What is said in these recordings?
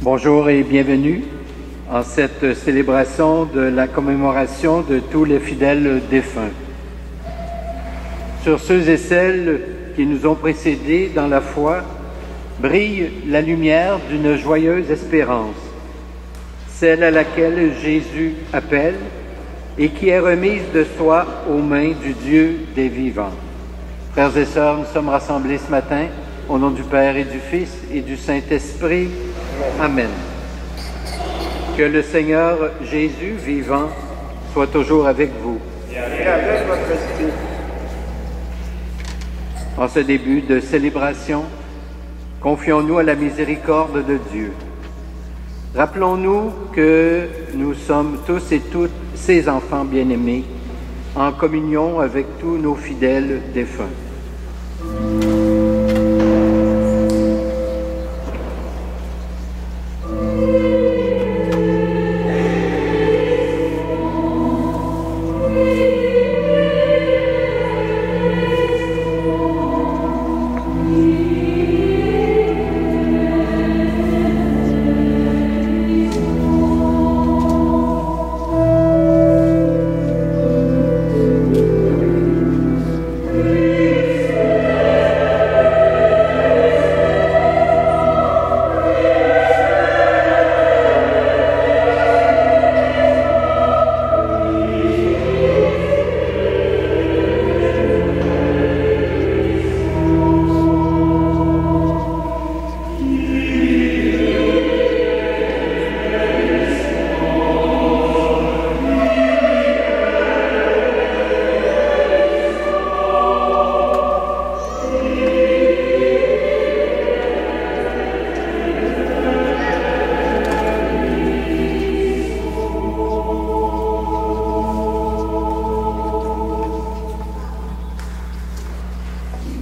Bonjour et bienvenue en cette célébration de la commémoration de tous les fidèles défunts. Sur ceux et celles qui nous ont précédés dans la foi, brille la lumière d'une joyeuse espérance, celle à laquelle Jésus appelle et qui est remise de soi aux mains du Dieu des vivants. Frères et sœurs, nous sommes rassemblés ce matin au nom du Père et du Fils et du Saint-Esprit. Amen. Que le Seigneur Jésus vivant soit toujours avec vous. Et avec votre esprit. En ce début de célébration, confions-nous à la miséricorde de Dieu. Rappelons-nous que nous sommes tous et toutes ses enfants bien-aimés, en communion avec tous nos fidèles défunts.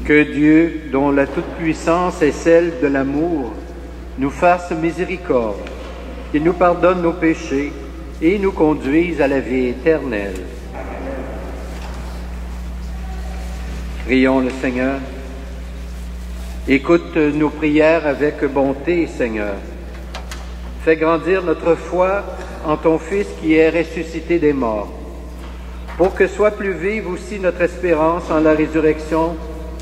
Que Dieu, dont la toute-puissance est celle de l'amour, nous fasse miséricorde, qu'il nous pardonne nos péchés et nous conduise à la vie éternelle. Prions le Seigneur. Écoute nos prières avec bonté, Seigneur. Fais grandir notre foi en ton Fils qui est ressuscité des morts, pour que soit plus vive aussi notre espérance en la résurrection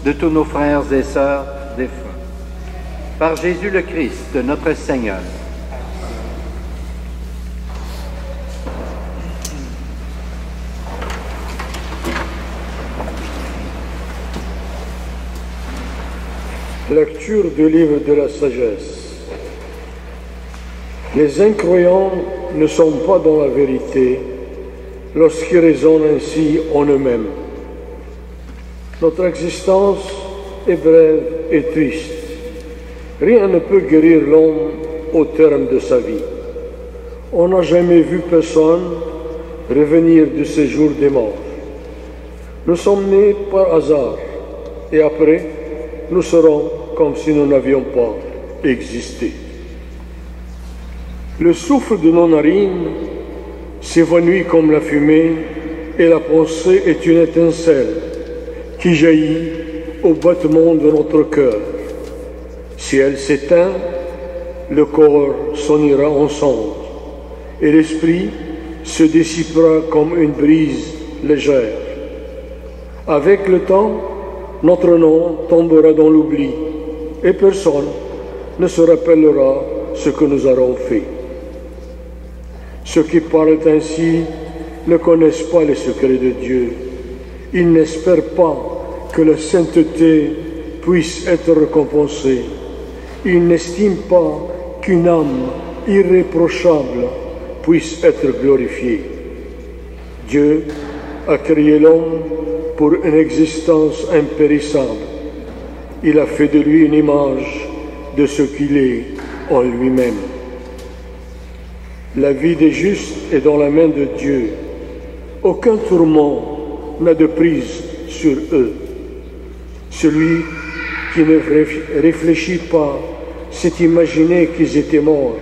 de tous nos frères et sœurs défunts. Par Jésus le Christ, notre Seigneur. Lecture du livre de la sagesse. Les incroyants ne sont pas dans la vérité lorsqu'ils raisonnent ainsi en eux-mêmes. Notre existence est brève et triste. Rien ne peut guérir l'homme au terme de sa vie. On n'a jamais vu personne revenir de ces jours des morts. Nous sommes nés par hasard et après, nous serons comme si nous n'avions pas existé. Le souffle de nos narines s'évanouit comme la fumée et la pensée est une étincelle qui jaillit au battement de notre cœur. Si elle s'éteint, le corps s'en ira en cendres et l'esprit se dissipera comme une brise légère. Avec le temps, notre nom tombera dans l'oubli et personne ne se rappellera ce que nous aurons fait. Ceux qui parlent ainsi ne connaissent pas les secrets de Dieu. Ils n'espèrent pas que la sainteté puisse être récompensée. Ils n'estiment pas qu'une âme irréprochable puisse être glorifiée. Dieu a créé l'homme pour une existence impérissable. Il a fait de lui une image de ce qu'il est en lui-même. La vie des justes est dans la main de Dieu. Aucun tourment n'a de prise sur eux. Celui qui ne réfléchit pas s'est imaginé qu'ils étaient morts.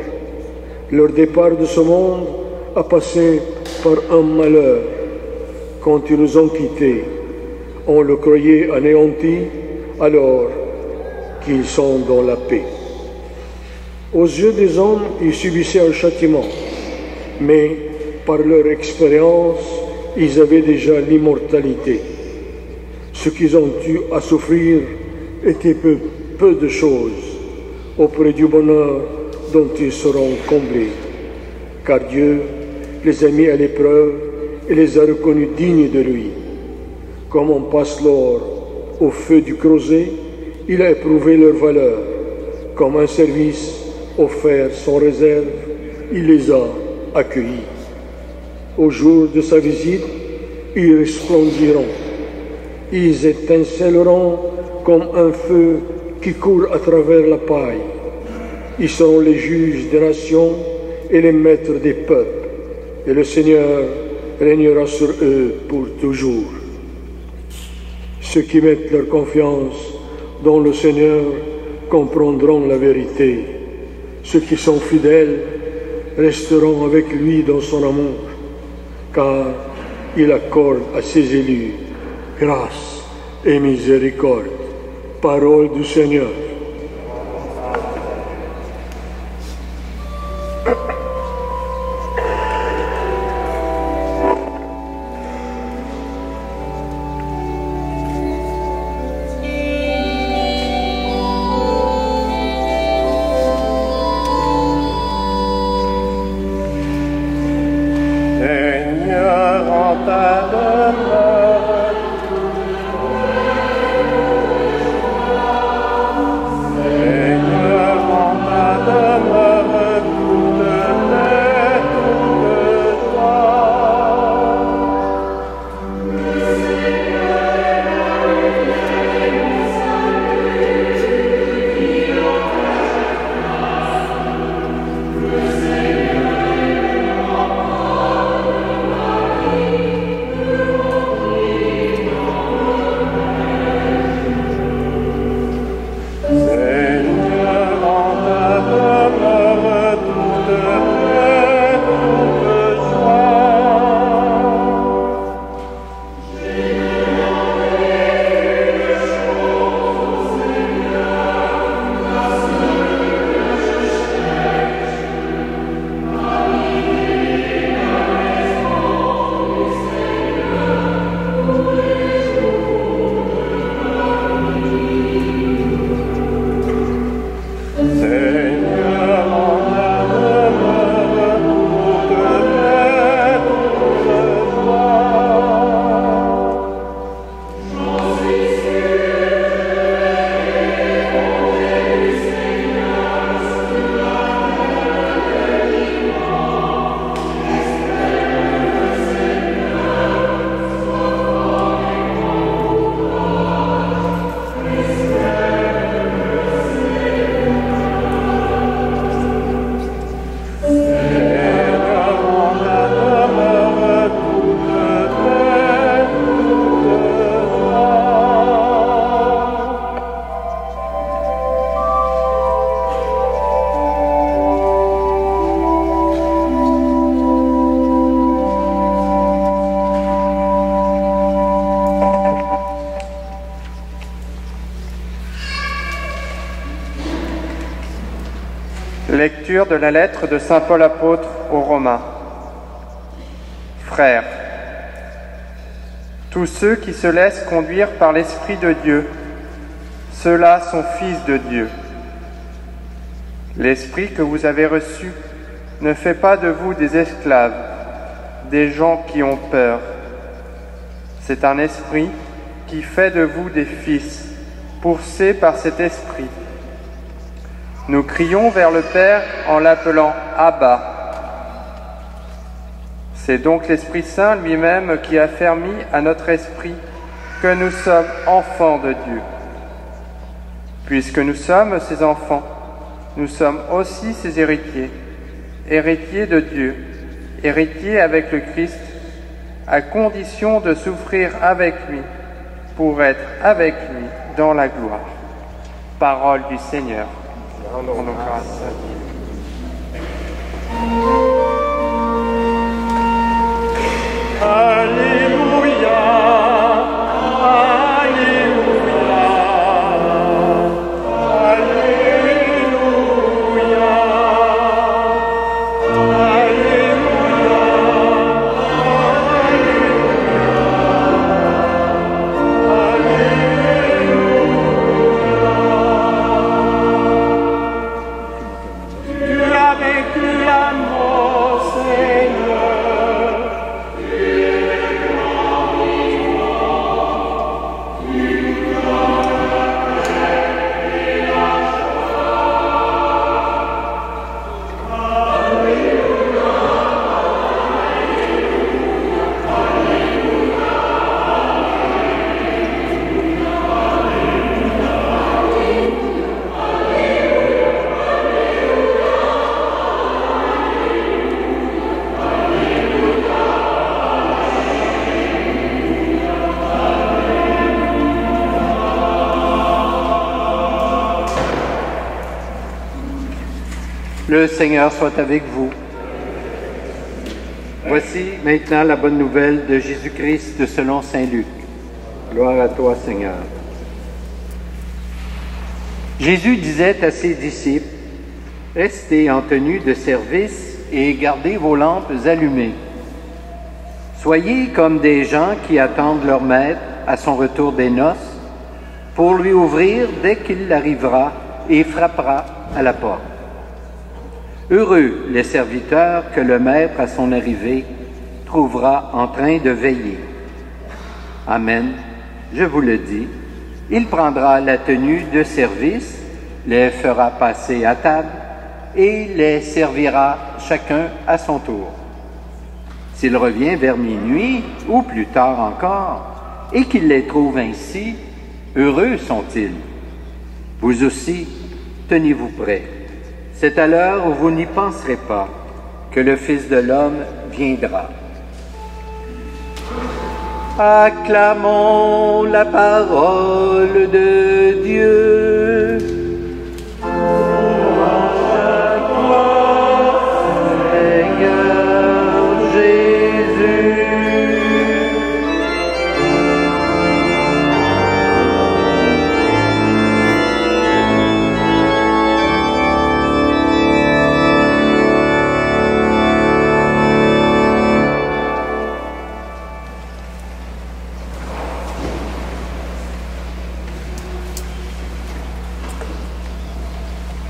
Leur départ de ce monde a passé par un malheur. Quand ils nous ont quittés, on le croyait anéanti, alors qu'ils sont dans la paix. Aux yeux des hommes, ils subissaient un châtiment, mais par leur expérience, ils avaient déjà l'immortalité. Ce qu'ils ont eu à souffrir était peu de choses auprès du bonheur dont ils seront comblés. Car Dieu les a mis à l'épreuve et les a reconnus dignes de lui. Comme on passe l'or au feu du creuset, il a éprouvé leur valeur. Comme un service offert sans réserve, il les a accueillis. Au jour de sa visite, ils resplendiront. Ils étinceleront comme un feu qui court à travers la paille. Ils seront les juges des nations et les maîtres des peuples. Et le Seigneur régnera sur eux pour toujours. Ceux qui mettent leur confiance dans le Seigneur comprendront la vérité. Ceux qui sont fidèles resteront avec lui dans son amour, car il accorde à ses élus grâce et miséricorde. Parole du Seigneur. Lecture de la lettre de saint Paul apôtre aux Romains. Frères, tous ceux qui se laissent conduire par l'Esprit de Dieu, ceux-là sont fils de Dieu. L'Esprit que vous avez reçu ne fait pas de vous des esclaves, des gens qui ont peur. C'est un esprit qui fait de vous des fils, poussés par cet esprit. Nous crions vers le Père en l'appelant Abba. C'est donc l'Esprit Saint lui-même qui a permis à notre esprit que nous sommes enfants de Dieu. Puisque nous sommes ses enfants, nous sommes aussi ses héritiers, héritiers de Dieu, héritiers avec le Christ, à condition de souffrir avec lui, pour être avec lui dans la gloire. Parole du Seigneur. Rendons grâce à Dieu. Alléluia, Alléluia, Alléluia. Le Seigneur soit avec vous. Voici maintenant la bonne nouvelle de Jésus-Christ selon saint Luc. Gloire à toi, Seigneur. Jésus disait à ses disciples, « Restez en tenue de service et gardez vos lampes allumées. Soyez comme des gens qui attendent leur maître à son retour des noces pour lui ouvrir dès qu'il arrivera et frappera à la porte. Heureux les serviteurs que le maître à son arrivée trouvera en train de veiller. Amen, je vous le dis, il prendra la tenue de service, les fera passer à table et les servira chacun à son tour. S'il revient vers minuit ou plus tard encore et qu'il les trouve ainsi, heureux sont-ils. Vous aussi, tenez-vous prêts. C'est à l'heure où vous n'y penserez pas que le Fils de l'homme viendra. Acclamons la parole de Dieu. Seigneur Jésus.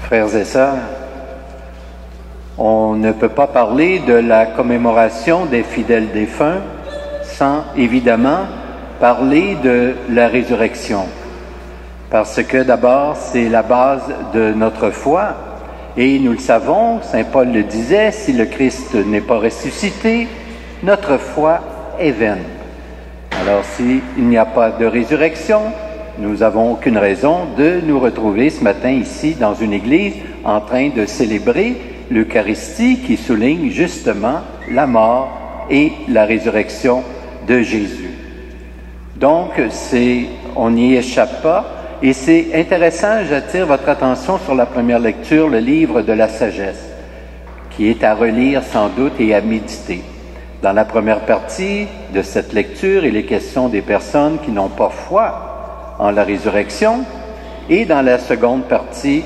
Frères et sœurs, on ne peut pas parler de la commémoration des fidèles défunts sans évidemment parler de la résurrection. Parce que d'abord, c'est la base de notre foi. Et nous le savons, saint Paul le disait, si le Christ n'est pas ressuscité, notre foi est vaine. Alors s'il n'y a pas de résurrection, nous n'avons aucune raison de nous retrouver ce matin ici dans une église en train de célébrer l'Eucharistie qui souligne justement la mort et la résurrection de Jésus. Donc, on n'y échappe pas et c'est intéressant, j'attire votre attention sur la première lecture, le livre de la sagesse, qui est à relire sans doute et à méditer. Dans la première partie de cette lecture, il est question des personnes qui n'ont pas foi en la résurrection, et dans la seconde partie,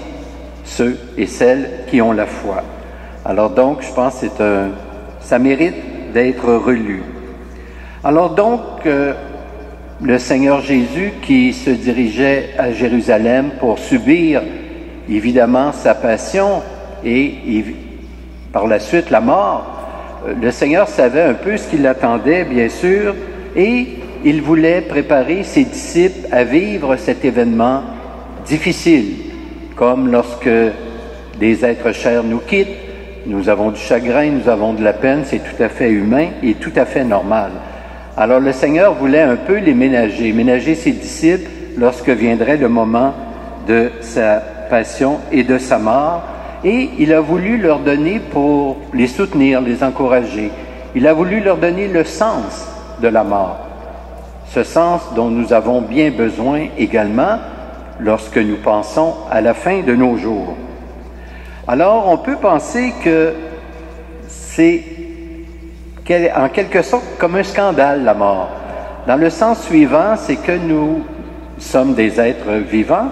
ceux et celles qui ont la foi. Alors donc, je pense que ça mérite d'être relu. Alors donc, le Seigneur Jésus qui se dirigeait à Jérusalem pour subir évidemment sa passion et par la suite la mort, le Seigneur savait un peu ce qui l'attendait, bien sûr, et il voulait préparer ses disciples à vivre cet événement difficile, comme lorsque des êtres chers nous quittent, nous avons du chagrin, nous avons de la peine, c'est tout à fait humain et tout à fait normal. Alors le Seigneur voulait un peu les ménager ses disciples lorsque viendrait le moment de sa passion et de sa mort, et il a voulu leur donner, pour les soutenir, les encourager, il a voulu leur donner le sens de la mort. Ce sens dont nous avons bien besoin également lorsque nous pensons à la fin de nos jours. Alors, on peut penser que c'est en quelque sorte comme un scandale, la mort. Dans le sens suivant, c'est que nous sommes des êtres vivants,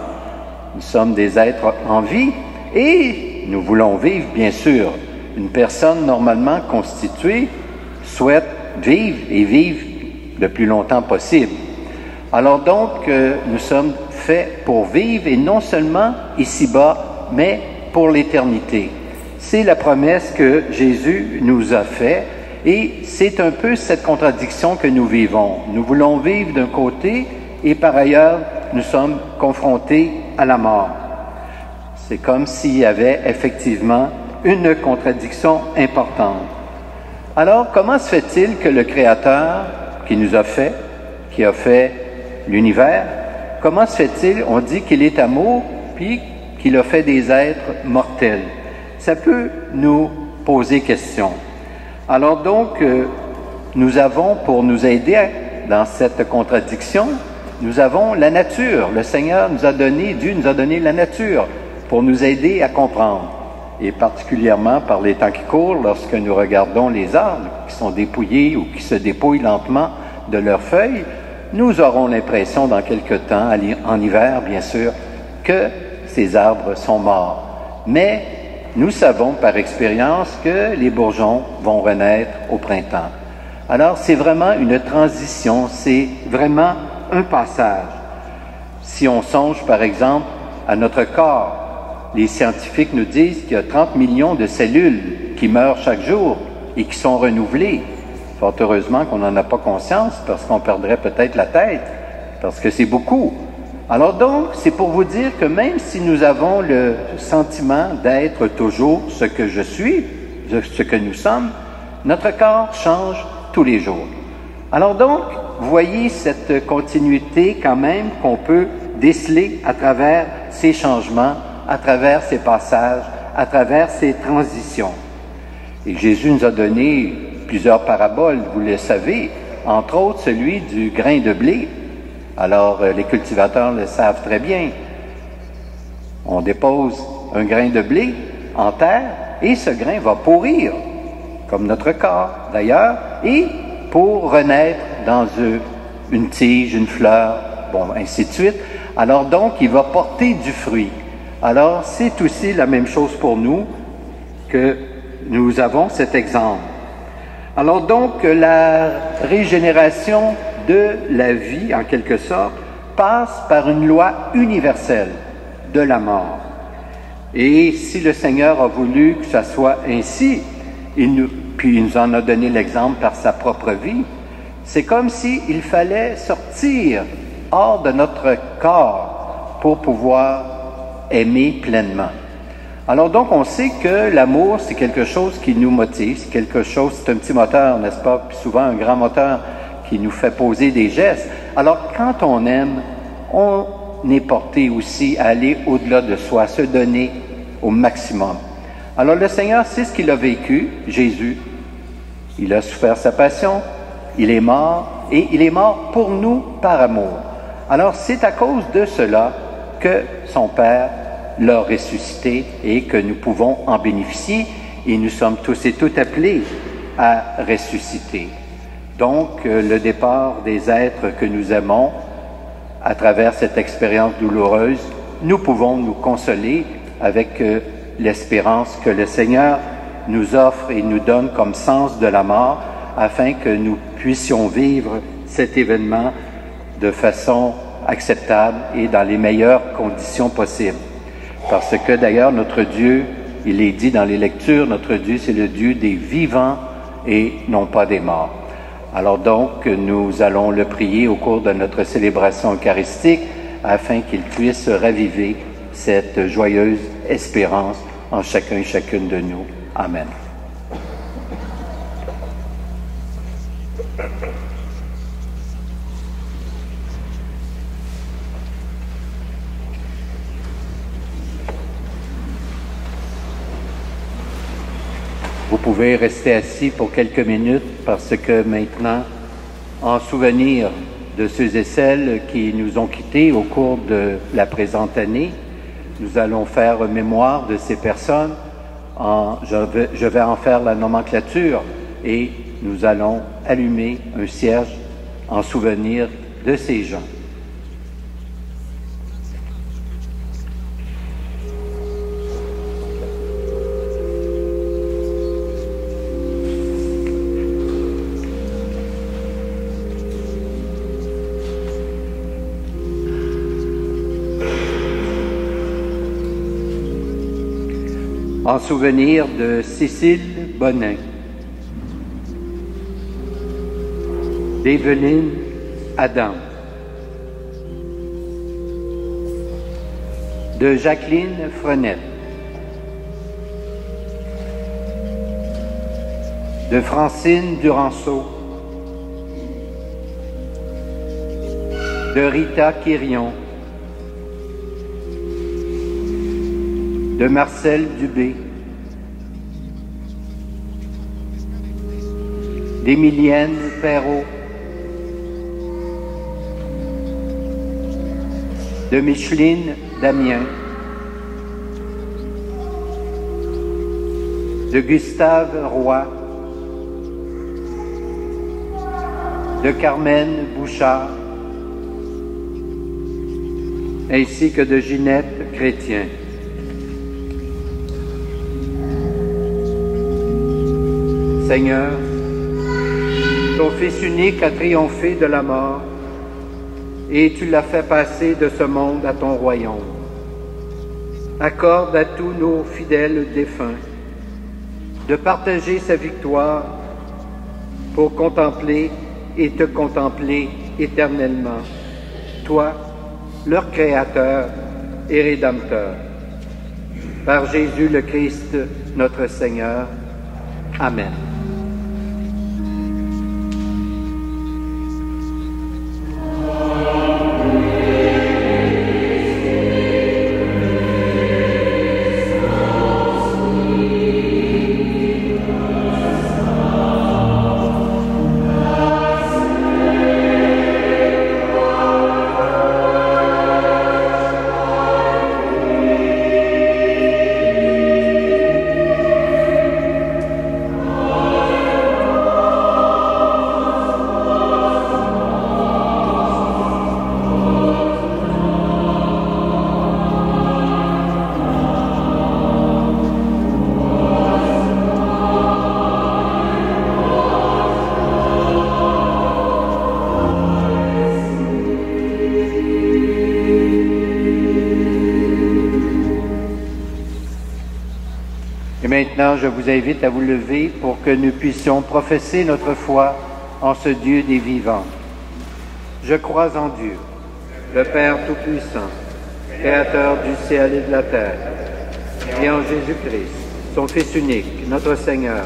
nous sommes des êtres en vie, et nous voulons vivre, bien sûr. Une personne normalement constituée souhaite vivre et vivre le plus longtemps possible. Alors donc, nous sommes faits pour vivre, et non seulement ici-bas, mais pour l'éternité. C'est la promesse que Jésus nous a faite, et c'est un peu cette contradiction que nous vivons. Nous voulons vivre d'un côté, et par ailleurs, nous sommes confrontés à la mort. C'est comme s'il y avait effectivement une contradiction importante. Alors, comment se fait-il que le Créateur qui nous a fait, qui a fait l'univers, comment se fait-il, on dit qu'il est amour, puis qu'il a fait des êtres mortels? Ça peut nous poser question. Alors donc, nous avons, pour nous aider dans cette contradiction, nous avons la nature. Le Seigneur nous a donné, Dieu nous a donné la nature pour nous aider à comprendre. et particulièrement par les temps qui courent, lorsque nous regardons les arbres qui sont dépouillés ou qui se dépouillent lentement de leurs feuilles, nous aurons l'impression dans quelque temps, en hiver bien sûr, que ces arbres sont morts. Mais nous savons par expérience que les bourgeons vont renaître au printemps. Alors c'est vraiment une transition, c'est vraiment un passage. Si on songe par exemple à notre corps, les scientifiques nous disent qu'il y a 30 millions de cellules qui meurent chaque jour et qui sont renouvelées. Fort heureusement qu'on n'en a pas conscience parce qu'on perdrait peut-être la tête, parce que c'est beaucoup. Alors donc, c'est pour vous dire que même si nous avons le sentiment d'être toujours ce que je suis, ce que nous sommes, notre corps change tous les jours. Alors donc, voyez cette continuité quand même qu'on peut déceler à travers ces changements, à travers ces passages, à travers ces transitions. Et Jésus nous a donné plusieurs paraboles, vous le savez, entre autres celui du grain de blé. Alors, les cultivateurs le savent très bien. On dépose un grain de blé en terre et ce grain va pourrir, comme notre corps d'ailleurs, et pour renaître dans une tige, une fleur, bon, ainsi de suite. Alors donc, il va porter du fruit. Alors, c'est aussi la même chose pour nous que nous avons cet exemple. Alors donc, la régénération de la vie, en quelque sorte, passe par une loi universelle de la mort. Et si le Seigneur a voulu que ça soit ainsi, puis il nous en a donné l'exemple par sa propre vie, c'est comme s'il fallait sortir hors de notre corps pour pouvoir aimer pleinement. Alors donc, on sait que l'amour, c'est quelque chose qui nous motive, c'est quelque chose, c'est un petit moteur, n'est-ce pas? Puis souvent un grand moteur qui nous fait poser des gestes. Alors, quand on aime, on est porté aussi à aller au-delà de soi, à se donner au maximum. Alors, le Seigneur, c'est ce qu'il a vécu, Jésus. Il a souffert sa passion, il est mort, et il est mort pour nous par amour. Alors, c'est à cause de cela que son Père l'a ressuscité et que nous pouvons en bénéficier, et nous sommes tous et toutes appelés à ressusciter. Donc, le départ des êtres que nous aimons, à travers cette expérience douloureuse, nous pouvons nous consoler avec l'espérance que le Seigneur nous offre et nous donne comme sens de la mort, afin que nous puissions vivre cet événement de façon acceptable et dans les meilleures conditions possibles. Parce que d'ailleurs, notre Dieu, il est dit dans les lectures, notre Dieu, c'est le Dieu des vivants et non pas des morts. Alors donc, nous allons le prier au cours de notre célébration eucharistique afin qu'il puisse raviver cette joyeuse espérance en chacun et chacune de nous. Amen. Vous pouvez rester assis pour quelques minutes parce que maintenant, en souvenir de ceux et celles qui nous ont quittés au cours de la présente année, nous allons faire mémoire de ces personnes. Je vais en faire la nomenclature et nous allons allumer un cierge en souvenir de ces gens. En souvenir de Cécile Bonin, d'Evelyne Adam, de Jacqueline Frenette, de Francine Duranceau, de Rita Quirion, de Marcel Dubé, d'Émilienne Perrault, de Micheline Damien, de Gustave Roy, de Carmen Bouchard, ainsi que de Ginette Chrétien. Seigneur, ton Fils unique a triomphé de la mort et tu l'as fait passer de ce monde à ton royaume. Accorde à tous nos fidèles défunts de partager sa victoire pour contempler et te contempler éternellement, toi, leur Créateur et Rédempteur. Par Jésus le Christ, notre Seigneur. Amen. Maintenant, je vous invite à vous lever pour que nous puissions professer notre foi en ce Dieu des vivants. Je crois en Dieu, le Père Tout-Puissant, Créateur du ciel et de la terre, et en Jésus-Christ, son Fils unique, notre Seigneur,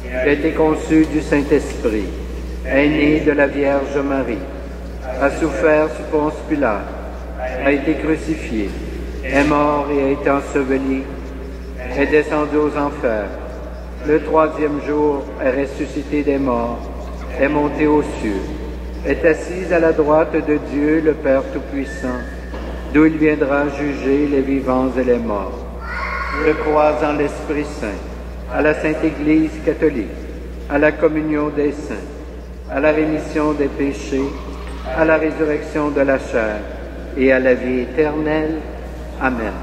qui a été conçu du Saint-Esprit, est né de la Vierge Marie, a souffert sous Ponce Pilate, a été crucifié, est mort et a été enseveli, est descendu aux enfers. Le troisième jour est ressuscité des morts, est monté aux cieux, est assis à la droite de Dieu, le Père Tout-Puissant, d'où il viendra juger les vivants et les morts. Je crois en l'Esprit Saint, à la Sainte Église catholique, à la communion des saints, à la rémission des péchés, à la résurrection de la chair et à la vie éternelle. Amen.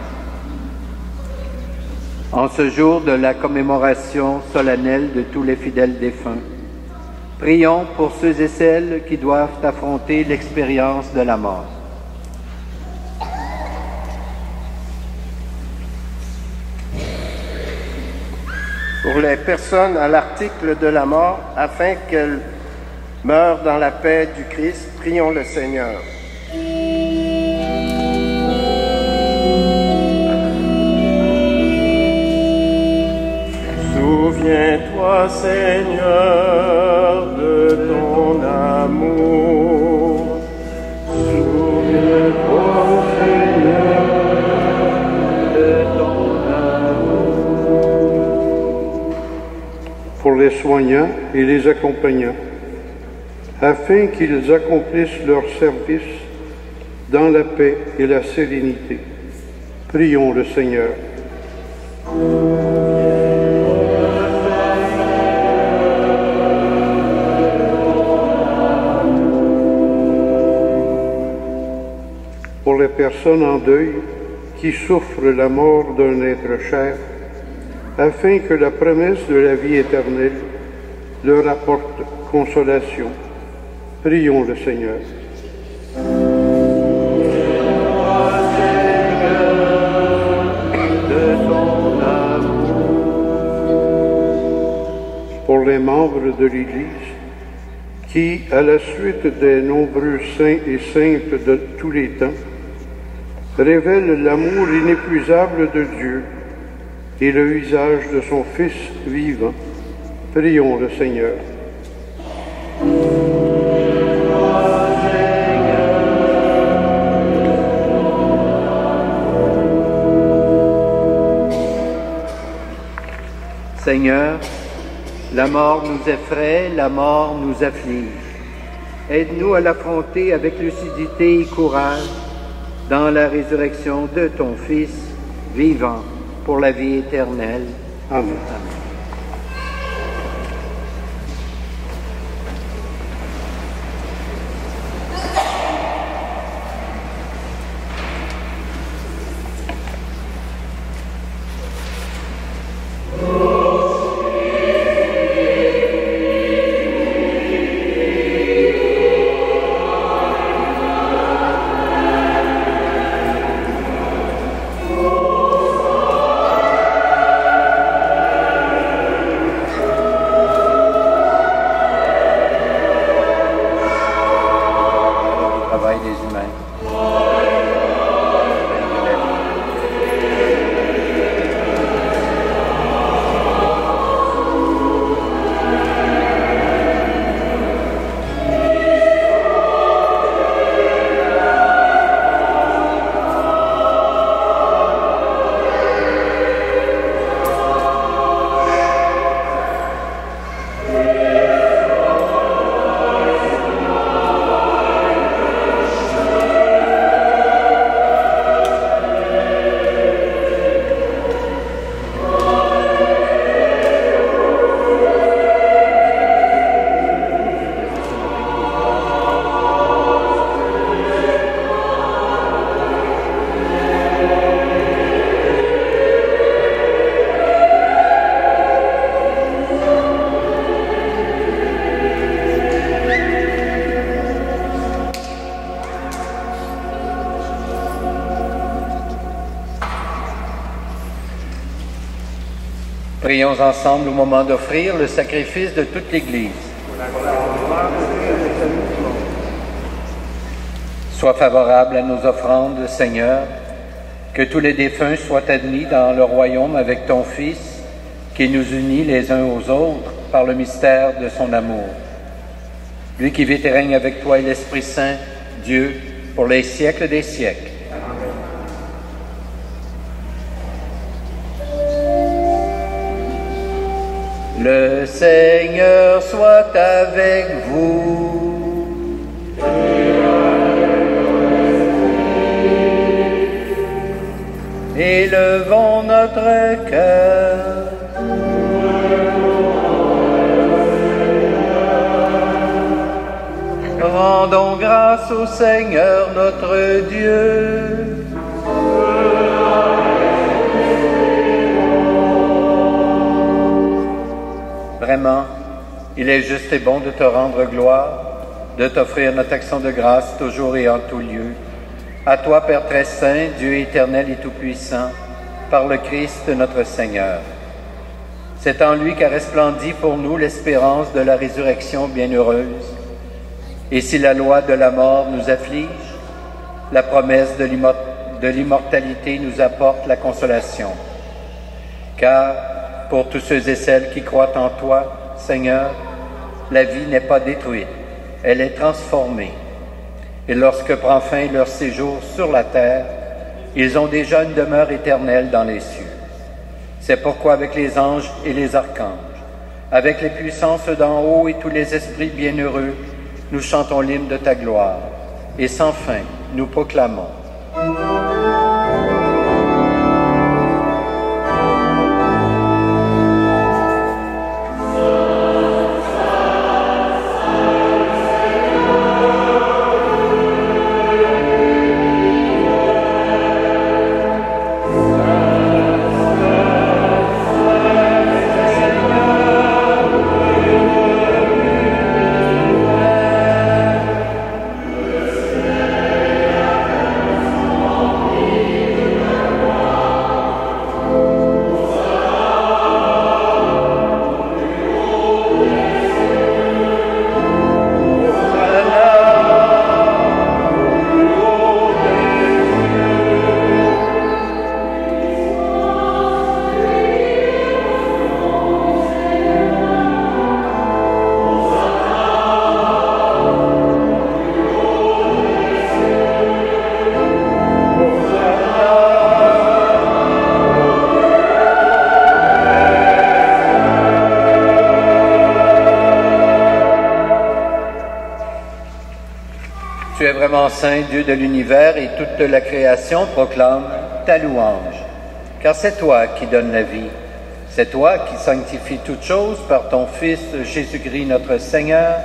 En ce jour de la commémoration solennelle de tous les fidèles défunts, prions pour ceux et celles qui doivent affronter l'expérience de la mort. Pour les personnes à l'article de la mort, afin qu'elles meurent dans la paix du Christ, prions le Seigneur. Souviens-toi, Seigneur, de ton amour. Souviens-toi, Seigneur, de ton amour. Pour les soignants et les accompagnants, afin qu'ils accomplissent leur service dans la paix et la sérénité. Prions le Seigneur. Pour les personnes en deuil qui souffrent la mort d'un être cher, afin que la promesse de la vie éternelle leur apporte consolation. Prions le Seigneur. Pour les membres de l'Église qui, à la suite des nombreux saints et saintes de tous les temps, révèlent l'amour inépuisable de Dieu et le visage de son Fils vivant, prions le Seigneur. Seigneur, la mort nous effraie, la mort nous afflige. Aide-nous à l'affronter avec lucidité et courage dans la résurrection de ton Fils vivant pour la vie éternelle. Amen. Amen. Prions ensemble au moment d'offrir le sacrifice de toute l'Église. Sois favorable à nos offrandes, Seigneur, que tous les défunts soient admis dans le royaume avec ton Fils, qui nous unit les uns aux autres par le mystère de son amour. Lui qui vit et règne avec toi et l'Esprit Saint, Dieu, pour les siècles des siècles. Le Seigneur soit avec vous. Élevons notre cœur. Rendons grâce au Seigneur notre Dieu. Vraiment, il est juste et bon de te rendre gloire, de t'offrir notre action de grâce toujours et en tout lieu. À toi, Père très saint, Dieu éternel et tout-puissant, par le Christ notre Seigneur. C'est en lui qu'a resplendi pour nous l'espérance de la résurrection bienheureuse. Et si la loi de la mort nous afflige, la promesse de l'immortalité nous apporte la consolation. Car, pour tous ceux et celles qui croient en toi, Seigneur, la vie n'est pas détruite, elle est transformée. Et lorsque prend fin leur séjour sur la terre, ils ont déjà une demeure éternelle dans les cieux. C'est pourquoi avec les anges et les archanges, avec les puissances d'en haut et tous les esprits bienheureux, nous chantons l'hymne de ta gloire. Et sans fin, nous proclamons. Tu es vraiment saint, Dieu de l'univers, et toute la création proclame ta louange. Car c'est toi qui donnes la vie. C'est toi qui sanctifies toutes choses par ton Fils Jésus-Christ notre Seigneur,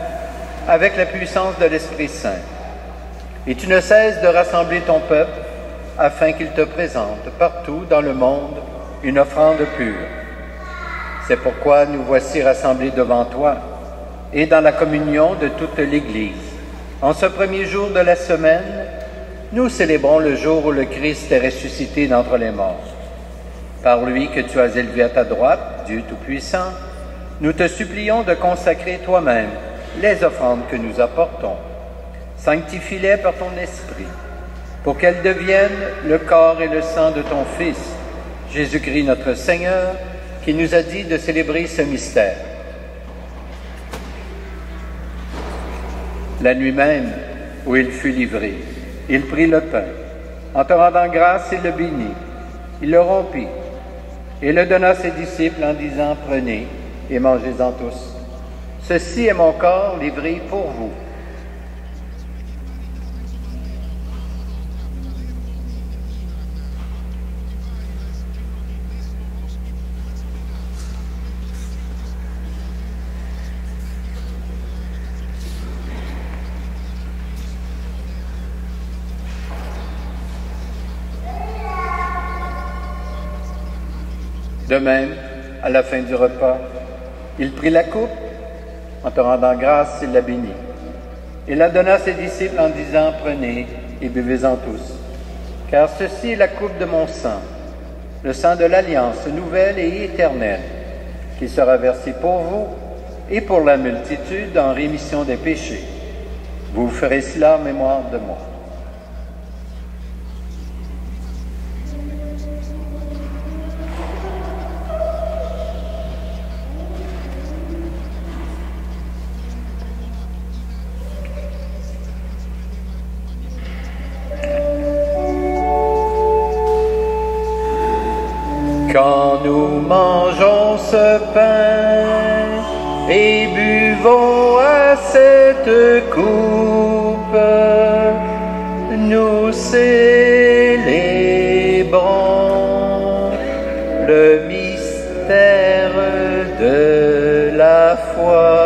avec la puissance de l'Esprit Saint. Et tu ne cesses de rassembler ton peuple afin qu'il te présente partout dans le monde une offrande pure. C'est pourquoi nous voici rassemblés devant toi et dans la communion de toute l'Église. En ce premier jour de la semaine, nous célébrons le jour où le Christ est ressuscité d'entre les morts. Par lui que tu as élevé à ta droite, Dieu Tout-Puissant, nous te supplions de consacrer toi-même les offrandes que nous apportons. Sanctifie-les par ton esprit, pour qu'elles deviennent le corps et le sang de ton Fils, Jésus-Christ notre Seigneur, qui nous a dit de célébrer ce mystère. La nuit même où il fut livré, il prit le pain. En te rendant grâce, il le bénit. Il le rompit et le donna à ses disciples en disant, « Prenez et mangez-en tous. Ceci est mon corps livré pour vous. » De même, à la fin du repas, il prit la coupe, en te rendant grâce, il la bénit. Il la donna à ses disciples en disant, « Prenez et buvez-en tous, car ceci est la coupe de mon sang, le sang de l'alliance nouvelle et éternelle, qui sera versé pour vous et pour la multitude en rémission des péchés. Vous ferez cela en mémoire de moi. » Quand nous mangeons ce pain et buvons à cette coupe, nous célébrons le mystère de la foi.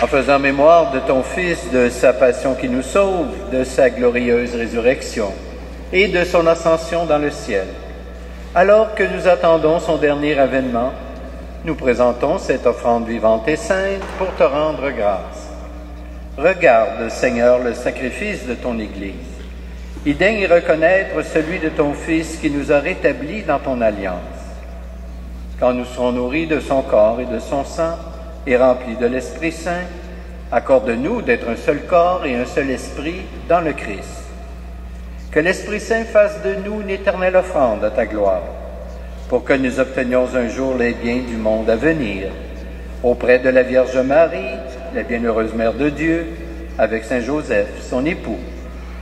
En faisant mémoire de ton Fils, de sa passion qui nous sauve, de sa glorieuse résurrection et de son ascension dans le ciel. Alors que nous attendons son dernier avènement, nous présentons cette offrande vivante et sainte pour te rendre grâce. Regarde, Seigneur, le sacrifice de ton Église et daigne reconnaître celui de ton Fils qui nous a rétablis dans ton alliance. Quand nous serons nourris de son corps et de son sang, et remplis de l'Esprit Saint, accorde-nous d'être un seul corps et un seul esprit dans le Christ. Que l'Esprit Saint fasse de nous une éternelle offrande à ta gloire, pour que nous obtenions un jour les biens du monde à venir, auprès de la Vierge Marie, la bienheureuse Mère de Dieu, avec Saint Joseph, son époux,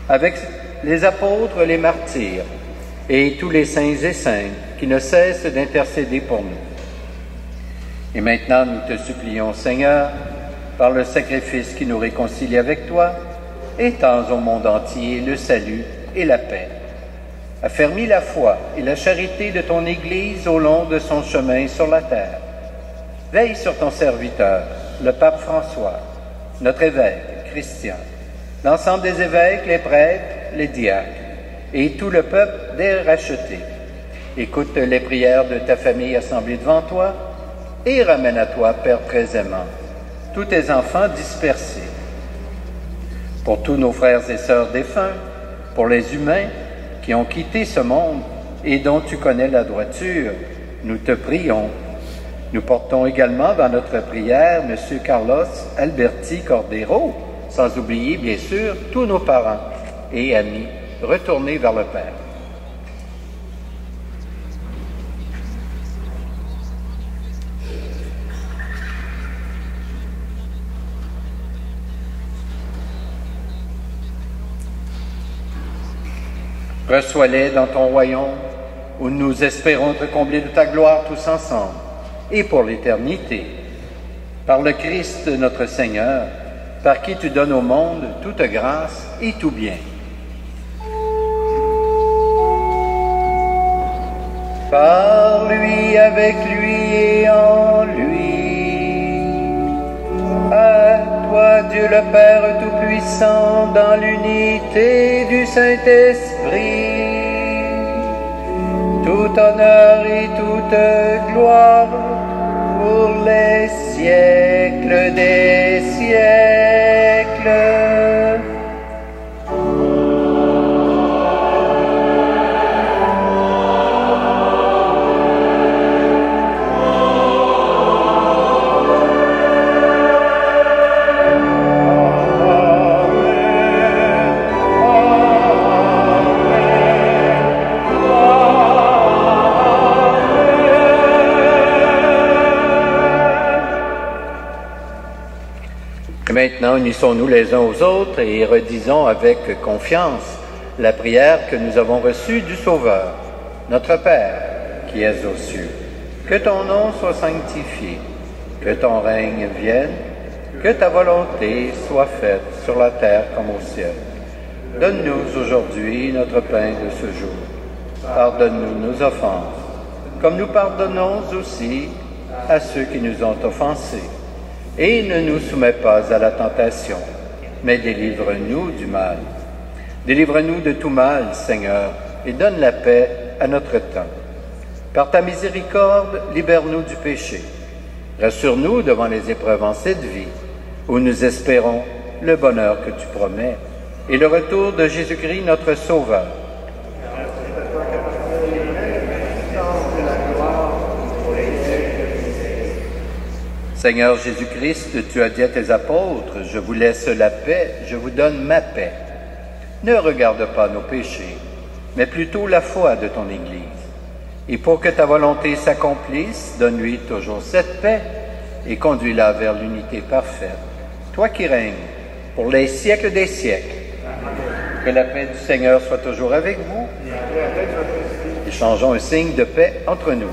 avec les apôtres, les martyrs, et tous les saints et saintes qui ne cessent d'intercéder pour nous. Et maintenant, nous te supplions, Seigneur, par le sacrifice qui nous réconcilie avec toi, étends au monde entier le salut et la paix. Affermis la foi et la charité de ton Église au long de son chemin sur la terre. Veille sur ton serviteur, le pape François, notre évêque, Christian, l'ensemble des évêques, les prêtres, les diacres, et tout le peuple des rachetés. Écoute les prières de ta famille assemblée devant toi, et ramène à toi, Père très aimant, tous tes enfants dispersés. Pour tous nos frères et sœurs défunts, pour les humains qui ont quitté ce monde et dont tu connais la droiture, nous te prions. Nous portons également dans notre prière M. Carlos Alberti Cordero, sans oublier bien sûr tous nos parents et amis retournés vers le Père. Reçois-les dans ton royaume, où nous espérons te combler de ta gloire tous ensemble, et pour l'éternité. Par le Christ notre Seigneur, par qui tu donnes au monde toute grâce et tout bien. Par lui, avec lui et en lui, à toi Dieu le Père Tout-Puissant, dans l'unité du Saint-Esprit, tout honneur et toute gloire pour les siècles des siècles. Maintenant, unissons-nous les uns aux autres et redisons avec confiance la prière que nous avons reçue du Sauveur. Notre Père, qui es aux cieux, que ton nom soit sanctifié, que ton règne vienne, que ta volonté soit faite sur la terre comme au ciel. Donne-nous aujourd'hui notre pain de ce jour. Pardonne-nous nos offenses, comme nous pardonnons aussi à ceux qui nous ont offensés. Et ne nous soumets pas à la tentation, mais délivre-nous du mal. Délivre-nous de tout mal, Seigneur, et donne la paix à notre temps. Par ta miséricorde, libère-nous du péché. Rassure-nous devant les épreuves en cette vie, où nous espérons le bonheur que tu promets, et le retour de Jésus-Christ, notre Sauveur. Seigneur Jésus-Christ, tu as dit à tes apôtres, « Je vous laisse la paix, je vous donne ma paix. » Ne regarde pas nos péchés, mais plutôt la foi de ton Église. Et pour que ta volonté s'accomplisse, donne-lui toujours cette paix et conduis-la vers l'unité parfaite. Toi qui règnes pour les siècles des siècles, que la paix du Seigneur soit toujours avec vous. Échangeons un signe de paix entre nous.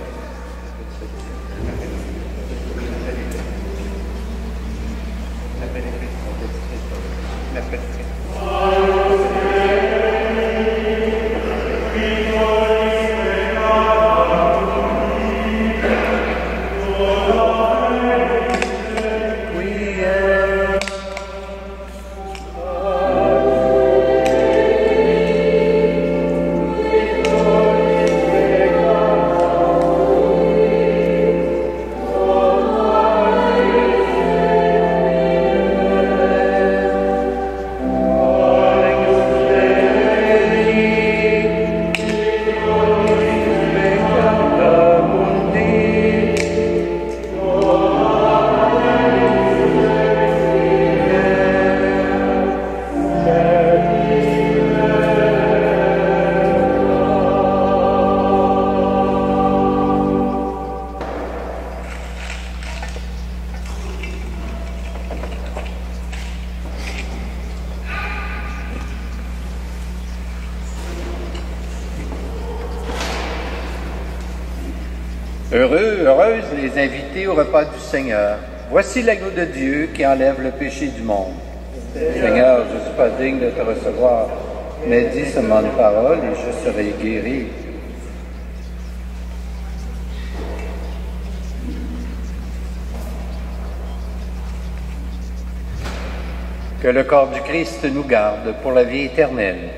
Heureuses les invités au repas du Seigneur. Voici l'agneau de Dieu qui enlève le péché du monde. Seigneur, je ne suis pas digne de te recevoir, mais dis seulement une parole et je serai guéri. Que le corps du Christ nous garde pour la vie éternelle.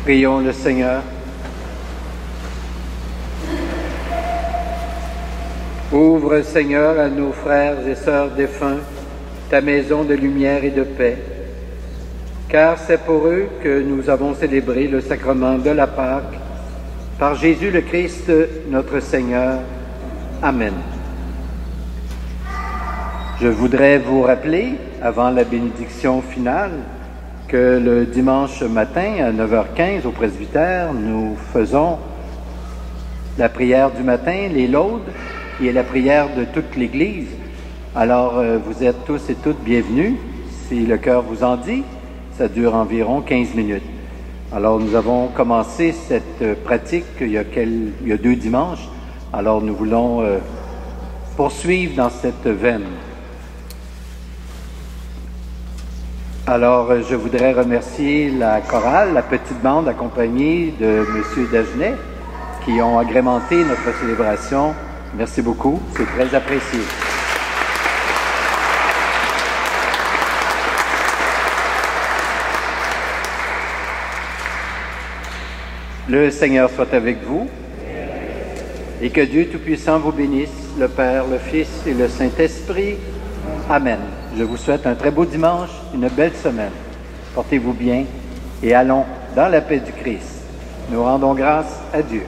Prions le Seigneur. Ouvre, Seigneur, à nos frères et sœurs défunts ta maison de lumière et de paix, car c'est pour eux que nous avons célébré le sacrement de la Pâque, par Jésus le Christ, notre Seigneur. Amen. Je voudrais vous rappeler, avant la bénédiction finale, que le dimanche matin à 9h15 au presbytère, nous faisons la prière du matin, les laudes, qui est la prière de toute l'Église. Alors, vous êtes tous et toutes bienvenus. Si le cœur vous en dit, ça dure environ 15 minutes. Alors, nous avons commencé cette pratique il y a 2 dimanches. Alors, nous voulons poursuivre dans cette veine. Alors, je voudrais remercier la chorale, la petite bande accompagnée de M. Dagenet, qui ont agrémenté notre célébration. Merci beaucoup, c'est très apprécié. Le Seigneur soit avec vous et que Dieu Tout-Puissant vous bénisse, le Père, le Fils et le Saint-Esprit. Amen. Je vous souhaite un très beau dimanche, une belle semaine. Portez-vous bien et allons dans la paix du Christ. Nous rendons grâce à Dieu.